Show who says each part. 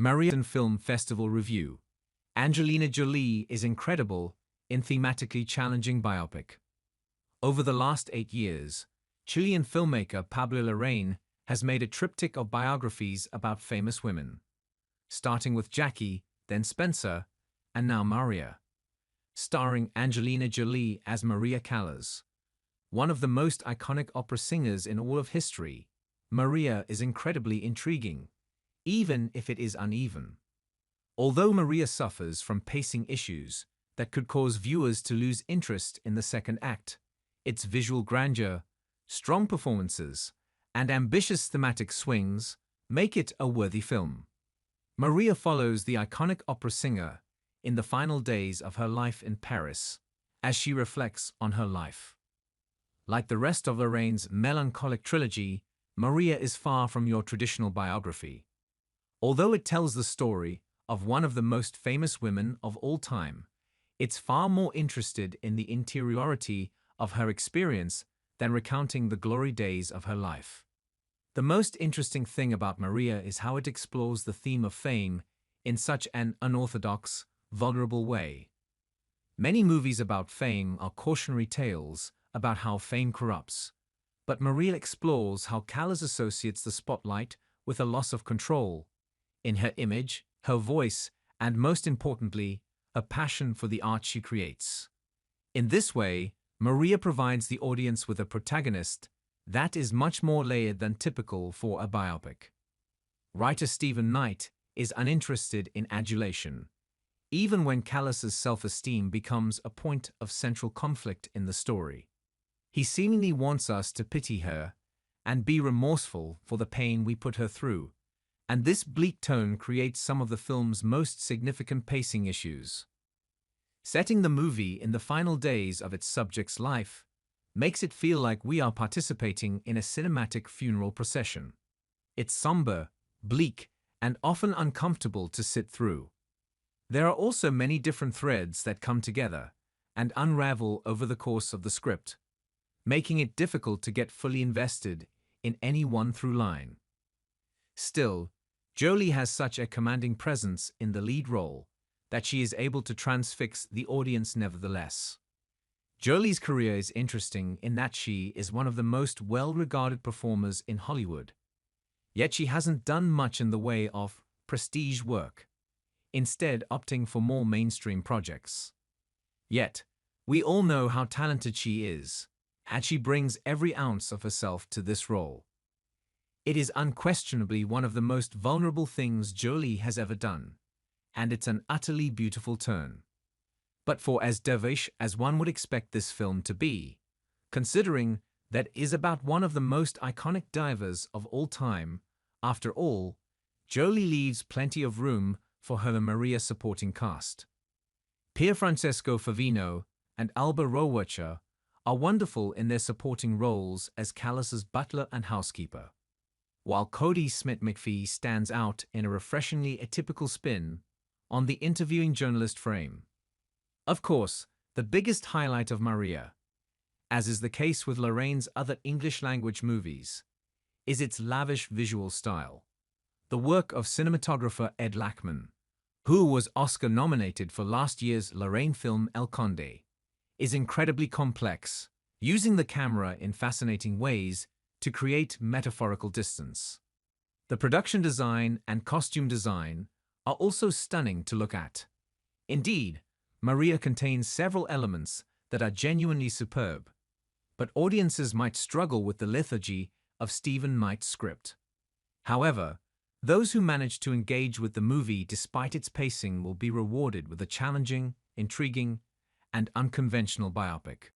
Speaker 1: Maria Film Festival Review. Angelina Jolie is incredible in thematically challenging biopic. Over the last 8 years, Chilean filmmaker Pablo Larraín has made a triptych of biographies about famous women, starting with Jackie, then Spencer, and now Maria. Starring Angelina Jolie as Maria Callas, one of the most iconic opera singers in all of history. Maria is incredibly intriguing, even if it is uneven. Although Maria suffers from pacing issues that could cause viewers to lose interest in the second act, its visual grandeur, strong performances, and ambitious thematic swings make it a worthy film. Maria follows the iconic opera singer in the final days of her life in Paris, as she reflects on her life. Like the rest of Larraín's melancholic trilogy, Maria is far from your traditional biography. Although it tells the story of one of the most famous women of all time, it's far more interested in the interiority of her experience than recounting the glory days of her life. The most interesting thing about Maria is how it explores the theme of fame in such an unorthodox, vulnerable way. Many movies about fame are cautionary tales about how fame corrupts, but Maria explores how Callas associates the spotlight with a loss of control in her image, her voice, and most importantly, a passion for the art she creates. In this way, Maria provides the audience with a protagonist that is much more layered than typical for a biopic. Writer Stephen Knight is uninterested in adulation, even when Callas's self-esteem becomes a point of central conflict in the story. He seemingly wants us to pity her and be remorseful for the pain we put her through, and this bleak tone creates some of the film's most significant pacing issues. Setting the movie in the final days of its subject's life makes it feel like we are participating in a cinematic funeral procession. It's somber, bleak, and often uncomfortable to sit through. There are also many different threads that come together and unravel over the course of the script, making it difficult to get fully invested in any one through line. Still, Jolie has such a commanding presence in the lead role that she is able to transfix the audience nevertheless. Jolie's career is interesting in that she is one of the most well-regarded performers in Hollywood. Yet she hasn't done much in the way of prestige work, instead opting for more mainstream projects. Yet, we all know how talented she is, and she brings every ounce of herself to this role. It is unquestionably one of the most vulnerable things Jolie has ever done, and it's an utterly beautiful turn. But for as dervish as one would expect this film to be, considering that it is about one of the most iconic divers of all time, after all, Jolie leaves plenty of room for her Maria supporting cast. Pierfrancesco Favino and Alba Rohrwacher are wonderful in their supporting roles as Callas's butler and housekeeper, while Cody Smith-McPhee stands out in a refreshingly atypical spin on the interviewing journalist frame. Of course, the biggest highlight of Maria, as is the case with Larraín's other English-language movies, is its lavish visual style. The work of cinematographer Ed Lachman, who was Oscar-nominated for last year's Larraín film El Conde, is incredibly complex, using the camera in fascinating ways to create metaphorical distance. The production design and costume design are also stunning to look at. Indeed, Maria contains several elements that are genuinely superb, but audiences might struggle with the lethargy of Stephen Knight's script. However, those who manage to engage with the movie despite its pacing will be rewarded with a challenging, intriguing, and unconventional biopic.